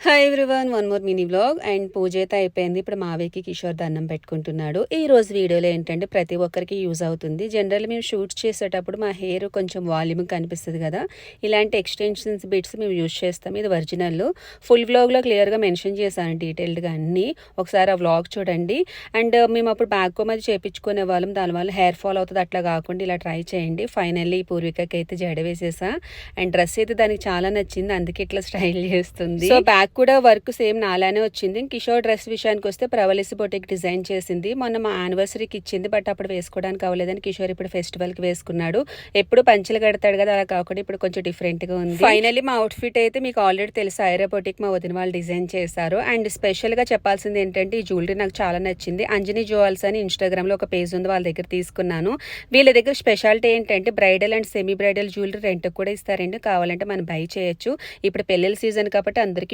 Hi everyone, one more mini vlog. And puja అయితే అయిపోయింది. ఇప్పుడు మావేకి కిషోర్ దండం పెట్టుకుంటున్నాడు. ఈ రోజు వీడియోలో ఏంటంటే ప్రతి ఒక్కరికి యూజ్ అవుతుంది. జనరల్ మేము షూట్స్ చేసేటప్పుడు మా హెయిర్ కొంచెం వాల్యూమ్ కనిపిస్తుంది కదా, ఇలాంటి ఎక్స్టెన్షన్స్ బిట్స్ మేము యూజ్ చేస్తాం. ఇది ఒరిజినల్. ఫుల్ వ్లాగ్లో క్లియర్గా మెన్షన్ చేశాను డీటెయిల్డ్గా అన్నీ. ఒకసారి ఆ వ్లాగ్ చూడండి. అండ్ మేము అప్పుడు బ్యాక్ కోమ్ అది చేయించుకునే వాళ్ళం, దానివల్ల హెయిర్ ఫాల్ అవుతుంది. అట్లా కాకుండా ఇలా ట్రై చేయండి. ఫైనల్లీ పూర్వికకి అయితే జడ వేసేసా. అండ్ డ్రెస్ అయితే దానికి చాలా నచ్చింది, అందుకే ఇట్లా స్టైల్ చేస్తుంది. సో బ్యాక్ కూడా వర్క్ సేమ్ నాలానే వచ్చింది. కిషోర్ డ్రెస్ విషయానికి వస్తే ప్రవలిసి బొటిక్ డిజైన్ చేసింది. మొన్న మా యానివర్సరీకి ఇచ్చింది, బట్ అప్పుడు వేసుకోవడానికి అవ్వలేదని కిషోర్ ఇప్పుడు ఫెస్టివల్ కి వేసుకున్నాడు. ఎప్పుడు పంచలు కడతాడు కదా, అలా కాకుండా ఇప్పుడు కొంచెం డిఫరెంట్ గా ఉంది. ఫైనల్లీ మా అవుట్ఫిట్ అయితే మీకు ఆల్రెడీ తెలుసు, ఐరా బొటిక్ మా వదిన వాళ్ళు డిజైన్ చేశారు. అండ్ స్పెషల్ గా చెప్పాల్సింది ఏంటంటే ఈ జ్యువెలరీ నాకు చాలా నచ్చింది. అంజనీ జ్యువెల్స్ అని ఇన్స్టాగ్రామ్ లో ఒక పేజ్ ఉంది, వాళ్ళ దగ్గర తీసుకున్నాను. వీళ్ళ దగ్గర స్పెషాలిటీ ఏంటంటే bridal and semi bridal jewellery rent కూడా ఇస్తారండి. కావాలంటే మనం బై చేయొచ్చు. ఇప్పుడు పెళ్లిళ్ళ సీజన్ కాబట్టి అందరికీ